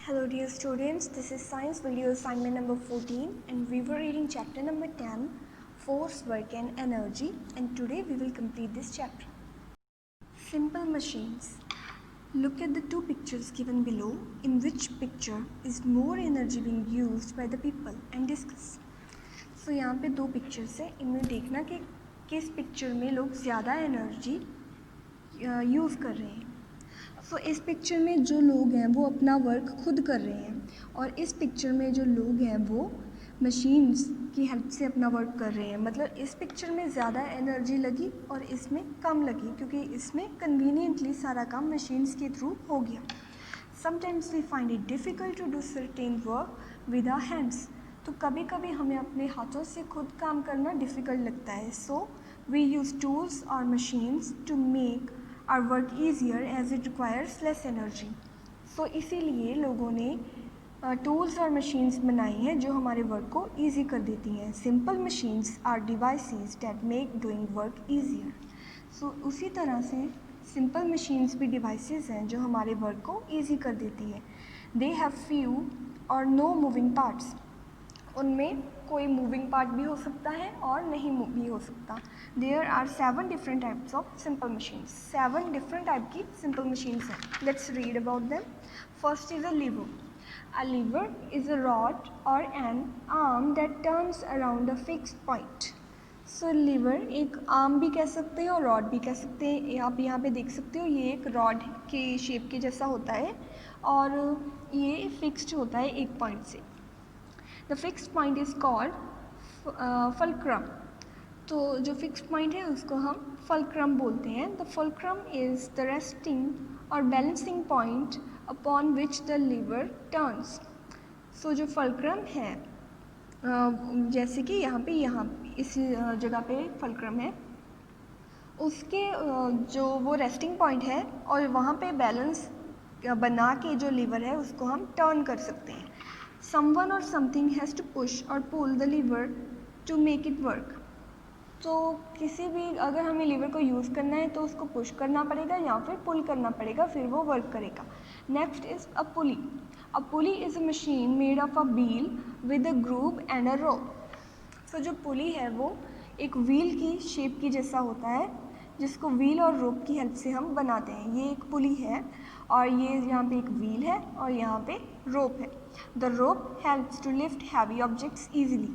Hello dear students, this is science video assignment number 14 and we were reading chapter number 10, Force, Work and Energy, and today we will complete this chapter. Simple machines. Look at the two pictures given below. In which picture is more energy being used by the people and discuss. So यहाँ पे दो pictures है, इनमें देखना कि किस picture में लोग ज़्यादा एनर्जी यूज़ कर रहे हैं. सो इस पिक्चर में जो लोग हैं वो अपना वर्क खुद कर रहे हैं और इस पिक्चर में जो लोग हैं वो मशीन्स की हेल्प से अपना वर्क कर रहे हैं. मतलब इस पिक्चर में ज़्यादा एनर्जी लगी और इसमें कम लगी क्योंकि इसमें कन्वीनियंटली सारा काम मशीन्स के थ्रू हो गया. Sometimes we find it difficult to do certain work with our hands. तो कभी कभी हमें अपने हाथों से खुद काम करना डिफ़िकल्ट लगता है. सो वी यूज़ टूल्स और machines to make our work easier as it requires less energy. So इसीलिए लोगों ने टूल्स और मशीन्स बनाई हैं जो हमारे वर्क को ईजी कर देती हैं. Simple machines are devices that make doing work easier. So उसी तरह से सिंपल मशीन्स भी डिवाइसेस हैं जो हमारे वर्क को ईजी कर देती हैं. दे हैव फ्यू और नो मूविंग पार्ट्स. उनमें कोई मूविंग पार्ट भी हो सकता है और नहीं भी हो सकता. There are 7 different types of simple machines. 7 different type की सिंपल मशीन्स हैं. Let's read about them. First is a lever. A lever is a rod और an arm that turns around a fixed point. So lever एक arm भी कह सकते हैं और rod भी कह सकते हैं. आप यहाँ पे देख सकते हो ये एक रॉड के शेप के जैसा होता है और ये फिक्स्ड होता है एक पॉइंट से. The fixed point is called fulcrum. तो जो fixed point है उसको हम fulcrum बोलते हैं. The fulcrum is the resting or balancing point upon which the lever turns. So जो fulcrum है जैसे कि यहाँ इस जगह पे fulcrum है, उसके जो वो resting point है और वहाँ पे बैलेंस बना के जो लीवर है उसको हम टर्न कर सकते हैं. Someone or something has to push or pull the lever to make it work. तो किसी भी अगर हमें लीवर को यूज़ करना है तो उसको पुश करना पड़ेगा या फिर पुल करना पड़ेगा, फिर वो वर्क करेगा. Next is a pulley. A pulley is a machine made of a wheel with a groove and a rope. So जो पुली है वो एक व्हील की शेप की जैसा होता है जिसको व्हील और रोप की हेल्प से हम बनाते हैं. ये एक पुली है और ये यहाँ पे एक व्हील है और यहाँ पे रोप है. The rope helps to lift heavy objects easily.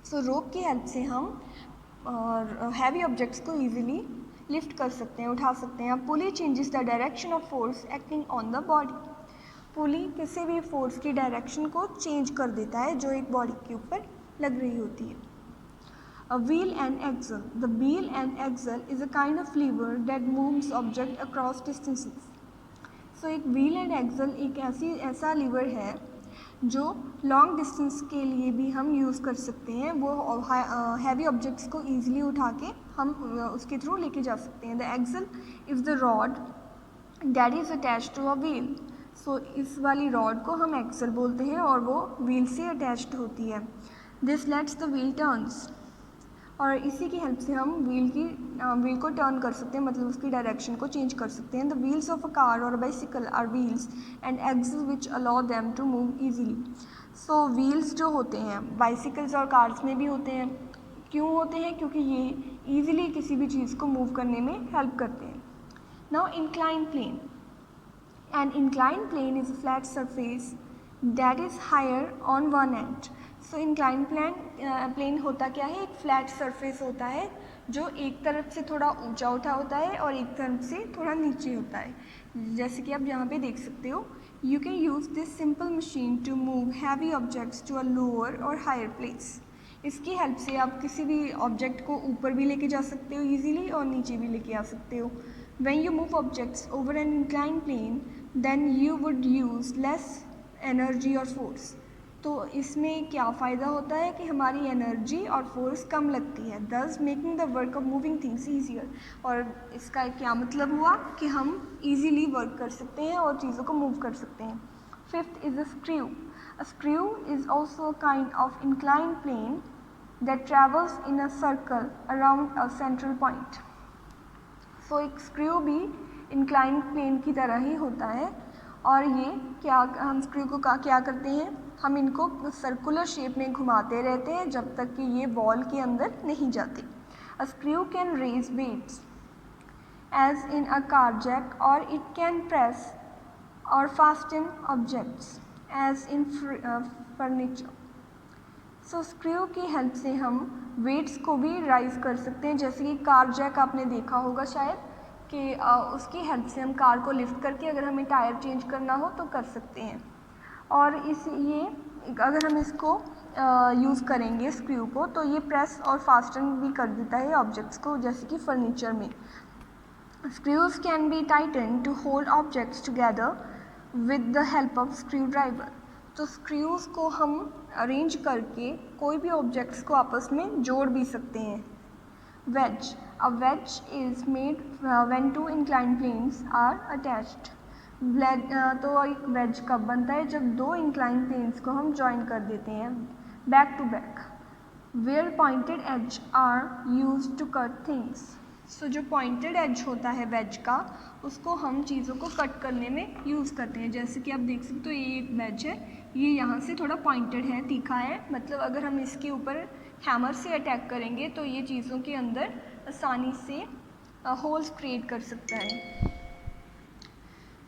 So rope की हेल्प से हम हैवी ऑब्जेक्ट्स को ईजिली लिफ्ट कर सकते हैं, उठा सकते हैं. Pulley changes the direction of force acting on the body. Pulley किसी भी फोर्स की डायरेक्शन को चेंज कर देता है जो एक बॉडी के ऊपर लग रही होती है. A wheel and axle. The wheel and axle is a kind of lever that moves object across distances. So एक wheel and axle एक ऐसा लीवर है जो लॉन्ग डिस्टेंस के लिए भी हम यूज़ कर सकते हैं. वो हैवी ऑब्जेक्ट्स को ईजिली उठा के हम उसके थ्रू लेके जा सकते हैं. The axle is the rod that is attached to a wheel. So इस वाली रॉड को हम एक्सल बोलते हैं और वो व्हील से अटैच्ड होती है. This let's the wheel turns. और इसी की हेल्प से हम व्हील को टर्न कर सकते हैं, मतलब उसकी डायरेक्शन को चेंज कर सकते हैं. The wheels of a car और bicycle are wheels and axles which allow them to move easily. So wheels जो होते हैं बाइसिकल्स और कार्स में भी होते हैं. क्यों होते हैं? क्योंकि ये ईजिली किसी भी चीज़ को मूव करने में हेल्प करते हैं. Now incline plane. An incline plane is a flat surface that is higher on one end. So incline plane होता क्या है? एक फ्लैट सरफेस होता है जो एक तरफ से थोड़ा ऊंचा उठा होता है और एक तरफ से थोड़ा नीचे होता है. जैसे कि आप यहाँ पे देख सकते हो. You can use this simple machine to move heavy objects to a lower or higher place. इसकी हेल्प से आप किसी भी ऑब्जेक्ट को ऊपर भी लेके जा सकते हो ईजिली और नीचे भी लेके आ सकते हो. When you move objects over an incline plane then you would use less energy or force. तो इसमें क्या फ़ायदा होता है कि हमारी एनर्जी और फोर्स कम लगती है, दस making the work of moving things easier. और इसका क्या मतलब हुआ कि हम ईजीली वर्क कर सकते हैं और चीज़ों को मूव कर सकते हैं. Fifth is a screw. A screw is also a kind of incline plane that travels in a circle around a central point. So एक स्क्रू भी इंक्लाइन प्लेन की तरह ही होता है और ये क्या हम स्क्रू को क्या करते हैं, हम इनको सर्कुलर शेप में घुमाते रहते हैं जब तक कि ये बॉल के अंदर नहीं जाते। A screw can raise weights as in a car jack, or it can press or fasten objects as in furniture. So screw की हेल्प से हम वेट्स को भी राइज कर सकते हैं, जैसे कि कार जैक आपने देखा होगा शायद कि उसकी हेल्प से हम कार को लिफ्ट करके अगर हमें टायर चेंज करना हो तो कर सकते हैं। और ये अगर हम इसको यूज़ करेंगे स्क्रू को तो ये प्रेस और फास्टन भी कर देता है ऑब्जेक्ट्स को, जैसे कि फर्नीचर में। Screws can be tightened to hold objects together with the help of screwdriver. तो स्क्रूज को हम अरेंज करके कोई भी ऑब्जेक्ट्स को आपस में जोड़ भी सकते हैं। Wedge. A wedge is made when two inclined planes are attached. तो एक wedge कब बनता है, जब दो inclined planes को हम join कर देते हैं back to back. Where pointed edge are used to cut things. So जो pointed edge होता है wedge का, उसको हम चीज़ों को कट करने में यूज़ करते हैं। जैसे कि आप देख सकते हो ये एक wedge है, ये यहाँ से थोड़ा पॉइंटेड है, तीखा है, मतलब अगर हम इसके ऊपर हैमर से अटैक करेंगे तो ये चीज़ों के अंदर आसानी से होल्स क्रिएट कर सकता है।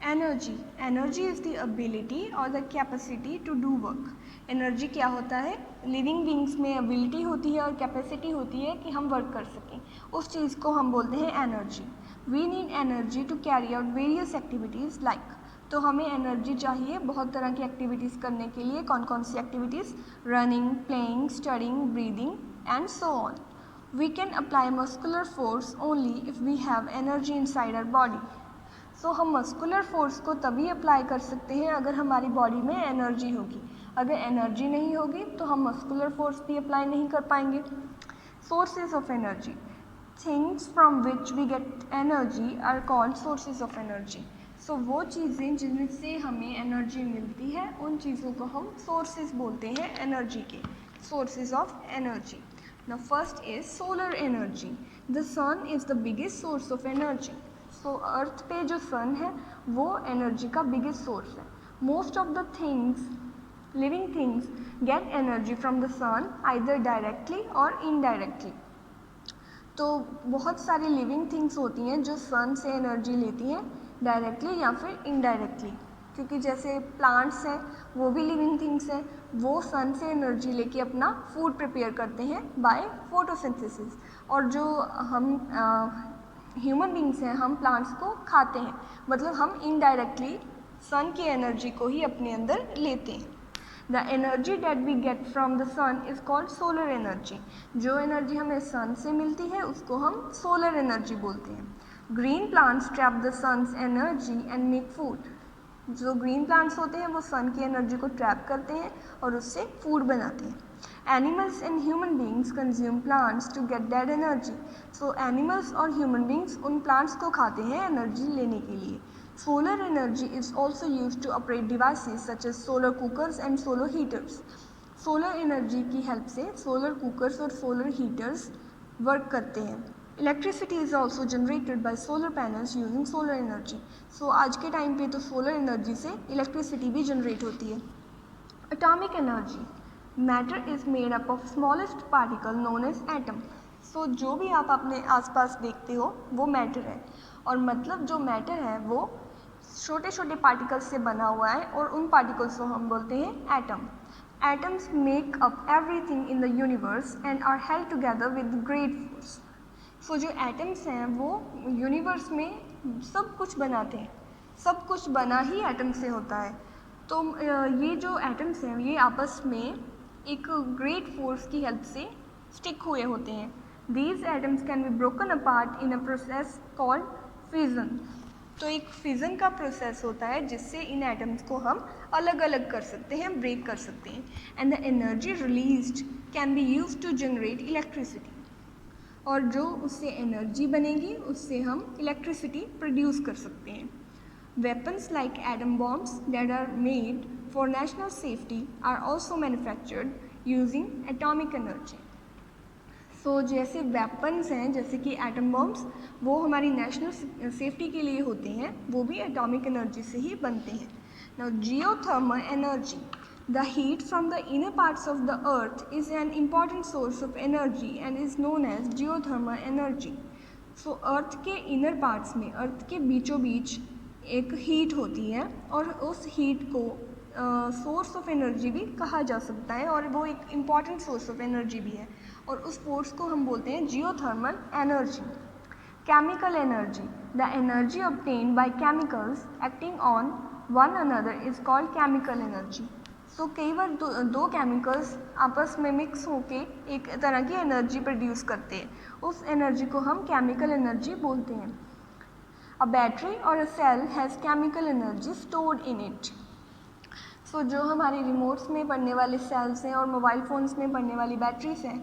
Energy. Energy is the ability और the capacity to do work. Energy क्या होता है, लिविंग बींग्स में एबिलिटी होती है और कैपेसिटी होती है कि हम वर्क कर सकें, उस चीज़ को हम बोलते हैं energy. We need energy to carry out various activities like. तो हमें एनर्जी चाहिए बहुत तरह की एक्टिविटीज़ करने के लिए. कौन कौन सी activities? Running, playing, studying, breathing and so on. We can apply muscular force only if we have energy inside our body. So हम मस्कुलर फोर्स को तभी अप्लाई कर सकते हैं अगर हमारी बॉडी में एनर्जी होगी. अगर एनर्जी नहीं होगी तो हम मस्कुलर फोर्स भी अप्लाई नहीं कर पाएंगे. Sources of energy. Things from which we get energy are called sources of energy. So वो चीज़ें जिनसे हमें एनर्जी मिलती है उन चीज़ों को हम सोर्सेज बोलते हैं एनर्जी के. Sources of energy. Now first is solar energy. The sun is the biggest source of energy. So earth पे जो सन है वो एनर्जी का बिगेस्ट सोर्स है. Most of the things, living things, get energy from the sun either directly और indirectly. तो बहुत सारी लिविंग थिंग्स होती हैं जो सन से एनर्जी लेती हैं, डायरेक्टली या फिर इनडायरेक्टली. क्योंकि जैसे प्लांट्स हैं वो भी लिविंग थिंग्स हैं, वो सन से एनर्जी लेके अपना फूड प्रिपेयर करते हैं बाय फोटोसिंथेसिस. और जो हम ह्यूमन बींग्स हैं, हम प्लांट्स को खाते हैं, मतलब हम इनडायरेक्टली सन की एनर्जी को ही अपने अंदर लेते हैं. The energy that we get from the sun is called solar energy. जो एनर्जी हमें सन से मिलती है उसको हम सोलर एनर्जी बोलते हैं. Green plants trap the sun's energy and make food. जो ग्रीन प्लांट्स होते हैं वो सन की एनर्जी को ट्रैप करते हैं और उससे फूड बनाते हैं. Animals and human beings consume plants to get that energy. So animals और ह्यूमन बींग्स उन प्लांट्स को खाते हैं एनर्जी लेने के लिए. Solar energy is also use to operate devices such as solar cookers and solar heaters. Solar energy की help से सोलर कुकर्स और सोलर हीटर्स वर्क करते हैं. Electricity is also generated by solar panels using solar energy. So आज के time पे तो solar energy से इलेक्ट्रिसिटी भी जनरेट होती है. Atomic energy. Matter is made up of smallest particle known as atom. So जो भी आप अपने आसपास देखते हो वो मैटर है, और मतलब जो मैटर है वो छोटे छोटे पार्टिकल्स से बना हुआ है और उन पार्टिकल्स को हम बोलते हैं atom. Atoms make up everything in the universe and are held together with great force. So जो एटम्स हैं वो यूनिवर्स में सब कुछ बनाते हैं, सब कुछ बना ही एटम से होता है. तो ये जो एटम्स हैं ये आपस में एक ग्रेट फोर्स की हेल्प से स्टिक हुए होते हैं. These atoms can be broken apart in a process called fission. तो एक फिजन का प्रोसेस होता है जिससे इन एटम्स को हम अलग अलग कर सकते हैं, ब्रेक कर सकते हैं. And the energy released can be used to generate electricity. और जो उससे एनर्जी बनेगी उससे हम इलेक्ट्रिसिटी प्रोड्यूस कर सकते हैं. Weapons like atom bombs that are made for national safety are also manufactured using atomic energy. So जैसे वेपन्स हैं जैसे कि एटम बॉम्ब्स, वो हमारी नेशनल सेफ्टी के लिए होते हैं, वो भी एटॉमिक एनर्जी से ही बनते हैं. Now, geothermal energy. The heat from the inner parts of the earth is an important source of energy and is known as geothermal energy. So अर्थ के इनर पार्ट्स में, अर्थ के बीचों बीच एक हीट होती है और उस हीट को सोर्स ऑफ एनर्जी भी कहा जा सकता है और वो एक इम्पॉर्टेंट सोर्स ऑफ एनर्जी भी है और उस फोर्स को हम बोलते हैं geothermal energy. Chemical energy. The energy obtained by chemicals acting on one another is called chemical energy. तो कई बार दो केमिकल्स आपस में मिक्स होके एक तरह की एनर्जी प्रोड्यूस करते हैं, उस एनर्जी को हम केमिकल एनर्जी बोलते हैं. अ बैटरी और a cell has chemical energy stored in it. So जो हमारे रिमोट्स में पड़ने वाले सेल्स हैं और मोबाइल फ़ोन्स में पड़ने वाली बैटरीज हैं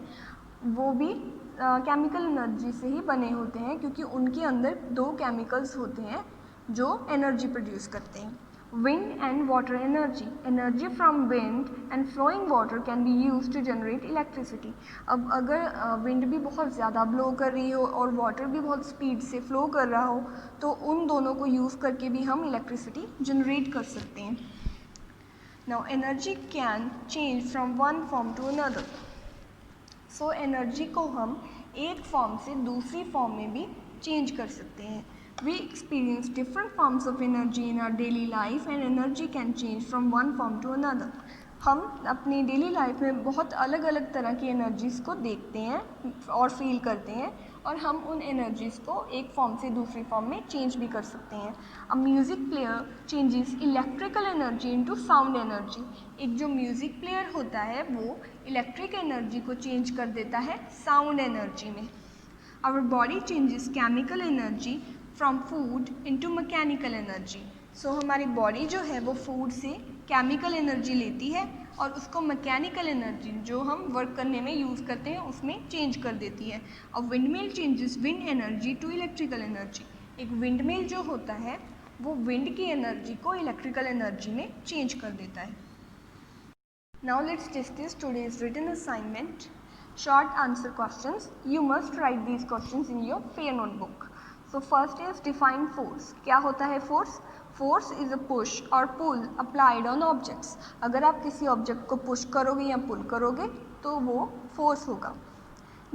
वो भी केमिकल एनर्जी से ही बने होते हैं क्योंकि उनके अंदर दो केमिकल्स होते हैं जो एनर्जी प्रोड्यूस करते हैं. Wind and water energy. Energy from wind and flowing water can be used to generate electricity. अब अगर विंड भी बहुत ज़्यादा ब्लो कर रही हो और वाटर भी बहुत स्पीड से फ्लो कर रहा हो तो उन दोनों को यूज़ करके भी हम इलेक्ट्रिसिटी जनरेट कर सकते हैं. Now energy can change from one form to another. So energy को हम एक फॉर्म से दूसरी फॉर्म में भी चेंज कर सकते हैं. We experience different forms of energy in our daily life and energy can change from one form to another. हम अपनी डेली लाइफ में बहुत अलग अलग तरह की एनर्जीज़ को देखते हैं और फील करते हैं और हम उन एनर्जीज़ को एक फॉर्म से दूसरी फॉर्म में चेंज भी कर सकते हैं. A music player changes electrical energy into sound energy. एक जो म्यूज़िक प्लेयर होता है वो इलेक्ट्रिक एनर्जी को चेंज कर देता है साउंड एनर्जी में. Our body changes chemical energy from food into mechanical energy. So हमारी बॉडी जो है वो फूड से केमिकल एनर्जी लेती है और उसको मैकेनिकल एनर्जी जो हम वर्क करने में यूज़ करते हैं उसमें चेंज कर देती है. और windmill changes wind energy to electrical energy. एक विंडमिल जो होता है वो विंड की एनर्जी को इलेक्ट्रिकल एनर्जी में चेंज कर देता है. Now let's discuss today's written assignment. Short answer questions. You must write these questions in your fair notebook. So first is define force. क्या होता है force? Force is a push or pull applied on objects. अगर आप किसी object को push करोगे या पुल करोगे तो वो फोर्स होगा.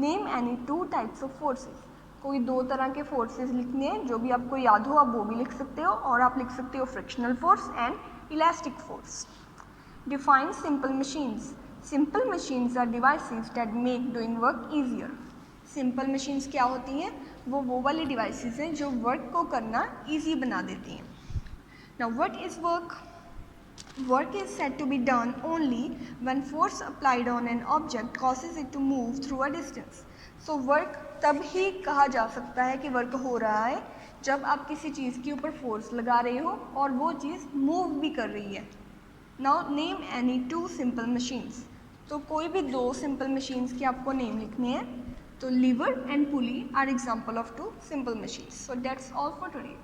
Name any two types of forces. कोई दो तरह के फोर्सेस लिखने हैं, जो भी आपको याद हो आप वो भी लिख सकते हो और आप लिख सकते हो frictional force and elastic force. Define simple machines. Simple machines are devices that make doing work easier. Simple machines क्या होती हैं? वो वाली डिवाइसेस हैं जो वर्क को करना ईजी बना देती हैं. Now what is work? Work is said to be done only when force applied on an object causes it to move through a distance. So work तब ही कहा जा सकता है कि वर्क हो रहा है जब आप किसी चीज़ के ऊपर फोर्स लगा रहे हो और वो चीज़ मूव भी कर रही है. Now name any two simple machines. तो कोई भी दो सिंपल मशीन्स के आपको नेम लिखने हैं. तो lever and pulley are example of two simple machines. So that's all for today.